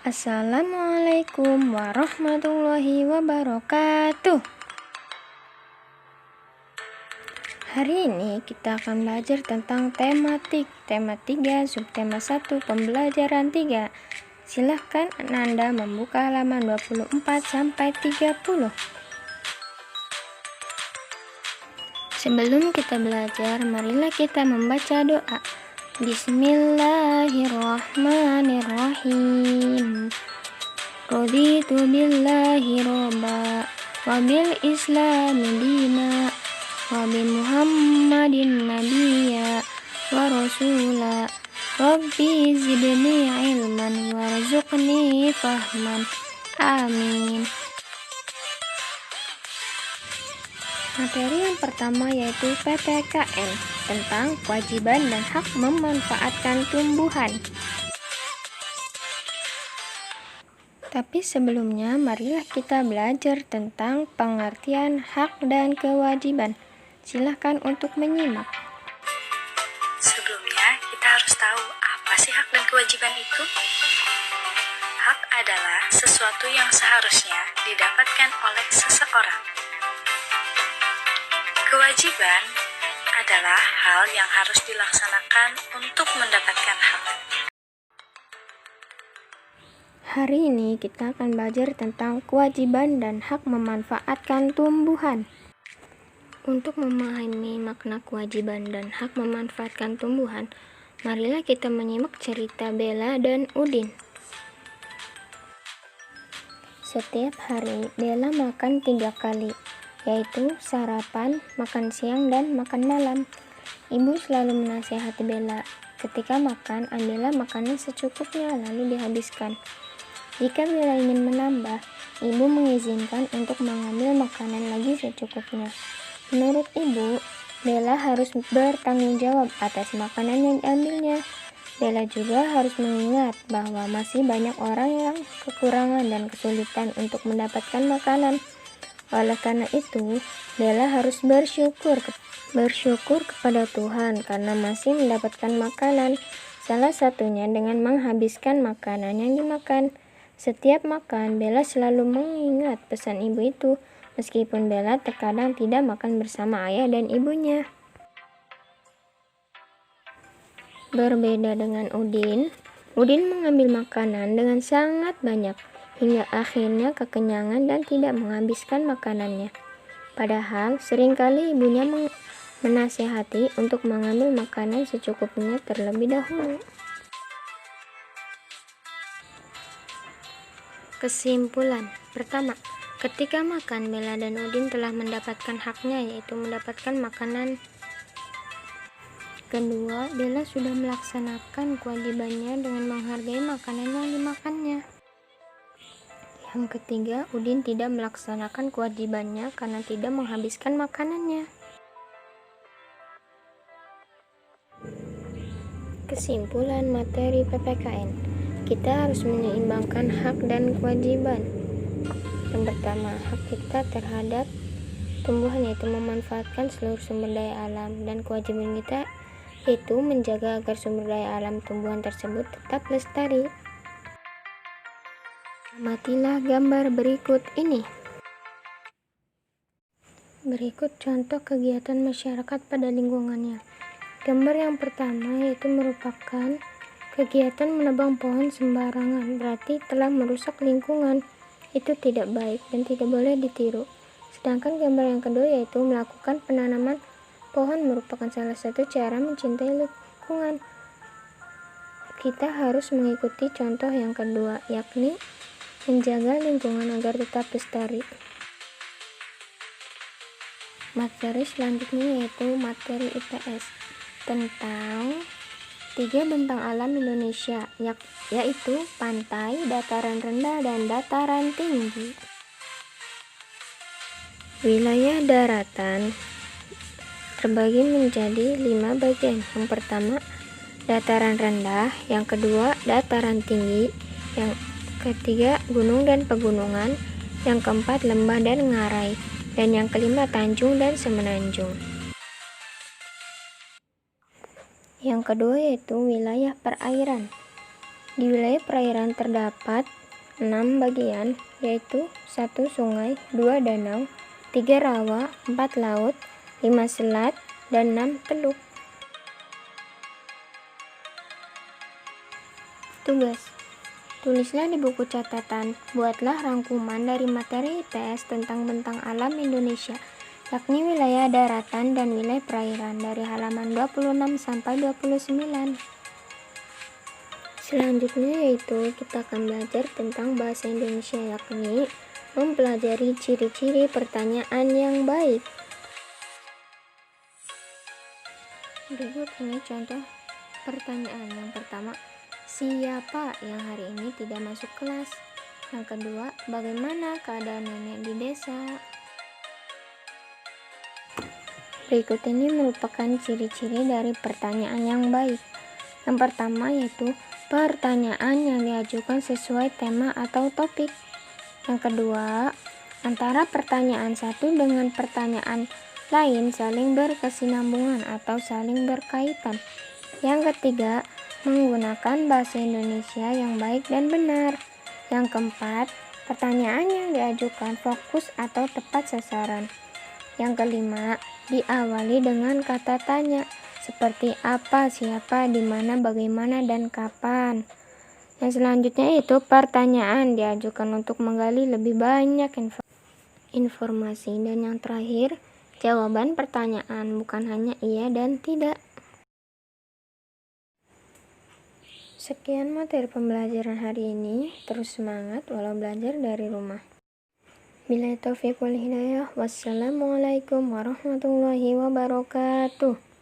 Assalamualaikum warahmatullahi wabarakatuh. Hari ini kita akan belajar tentang tematik, tema 3, subtema 1, pembelajaran 3. Silahkan Anda membuka halaman 24-30. Sebelum kita belajar, marilah kita membaca doa. Bismillahirrahmanirrahim. Raditu billahi robba wa bil islami dina wa bi muhammadin nabiyya wa rasula. Rabbi zidni ilman warzuqni fahman. Amin. Materi yang pertama yaitu PPKN, tentang kewajiban dan hak memanfaatkan tumbuhan. Tapi sebelumnya, marilah kita belajar tentang pengertian hak dan kewajiban. Silahkan untuk menyimak. Sebelumnya, kita harus tahu apa sih hak dan kewajiban itu? Hak adalah sesuatu yang seharusnya didapatkan oleh seseorang. Kewajiban adalah hal yang harus dilaksanakan untuk mendapatkan hak. Hari ini kita akan belajar tentang kewajiban dan hak memanfaatkan tumbuhan. Untuk memahami makna kewajiban dan hak memanfaatkan tumbuhan, marilah kita menyimak cerita Bella dan Udin. Setiap hari, Bella makan 3 kali, yaitu sarapan, makan siang, dan makan malam. Ibu selalu menasihati Bella, ketika makan, ambillah makanan secukupnya lalu dihabiskan. Jika Bella ingin menambah, ibu mengizinkan untuk mengambil makanan lagi secukupnya. Menurut ibu, Bella harus bertanggung jawab atas makanan yang diambilnya. Bella juga harus mengingat bahwa masih banyak orang yang kekurangan dan kesulitan untuk mendapatkan makanan. Oleh karena itu, Bella harus bersyukur kepada Tuhan karena masih mendapatkan makanan. Salah satunya dengan menghabiskan makanan yang dimakan. Setiap makan, Bella selalu mengingat pesan ibu itu, meskipun Bella terkadang tidak makan bersama ayah dan ibunya. Berbeda dengan Udin mengambil makanan dengan sangat banyak, hingga akhirnya kekenyangan dan tidak menghabiskan makanannya. Padahal seringkali ibunya menasihati untuk mengambil makanan secukupnya terlebih dahulu. Kesimpulan pertama, ketika makan, Bella dan Udin telah mendapatkan haknya, yaitu mendapatkan makanan. Kedua, Bella sudah melaksanakan kewajibannya dengan menghargai makanan yang dimakannya. Yang ketiga, Udin tidak melaksanakan kewajibannya karena tidak menghabiskan makanannya. Kesimpulan materi PPKN, kita harus menyeimbangkan hak dan kewajiban. Yang pertama, hak kita terhadap tumbuhan yaitu memanfaatkan seluruh sumber daya alam, dan kewajiban kita yaitu menjaga agar sumber daya alam tumbuhan tersebut tetap lestari. Amatilah gambar berikut ini. Berikut contoh kegiatan masyarakat pada lingkungannya. Gambar yang pertama yaitu merupakan kegiatan menebang pohon sembarangan, berarti telah merusak lingkungan. Itu tidak baik dan tidak boleh ditiru. Sedangkan gambar yang kedua yaitu melakukan penanaman pohon merupakan salah satu cara mencintai lingkungan. Kita harus mengikuti contoh yang kedua, yakni menjaga lingkungan agar tetap lestari. Materi selanjutnya yaitu materi IPS tentang 3 bentang alam Indonesia, yaitu pantai, dataran rendah, dan dataran tinggi. Wilayah daratan terbagi menjadi 5 bagian. Yang pertama, dataran rendah, yang kedua, dataran tinggi, yang ketiga, gunung dan pegunungan, yang keempat, lembah dan ngarai, dan yang kelima, tanjung dan semenanjung. Yang kedua yaitu wilayah perairan. Di wilayah perairan terdapat 6 bagian, yaitu 1 sungai, 2 danau, 3 rawa, 4 laut, 5 selat, dan 6 teluk. Tugas: tulislah di buku catatan, buatlah rangkuman dari materi IPS tentang bentang alam Indonesia, yakni wilayah daratan dan wilayah perairan dari halaman 26 sampai 29. Selanjutnya yaitu kita akan belajar tentang bahasa Indonesia, yakni mempelajari ciri-ciri pertanyaan yang baik. Berikut ini contoh pertanyaan. Yang pertama, siapa yang hari ini tidak masuk kelas? Yang kedua, bagaimana keadaan nenek di desa? Berikut ini merupakan ciri-ciri dari pertanyaan yang baik. Yang pertama yaitu pertanyaan yang diajukan sesuai tema atau topik. Yang kedua, antara pertanyaan satu dengan pertanyaan lain saling berkesinambungan atau saling berkaitan. Yang ketiga, menggunakan bahasa Indonesia yang baik dan benar. Yang keempat, pertanyaan yang diajukan fokus atau tepat sasaran. Yang kelima, diawali dengan kata tanya, seperti apa, siapa, di mana, bagaimana, dan kapan. Yang selanjutnya itu pertanyaan diajukan untuk menggali lebih banyak informasi. Dan yang terakhir, jawaban pertanyaan, bukan hanya iya dan tidak. Sekian materi pembelajaran hari ini. Terus semangat walau belajar dari rumah. Billahi taufiq wal hidayah. Wassalamualaikum warahmatullahi wabarakatuh.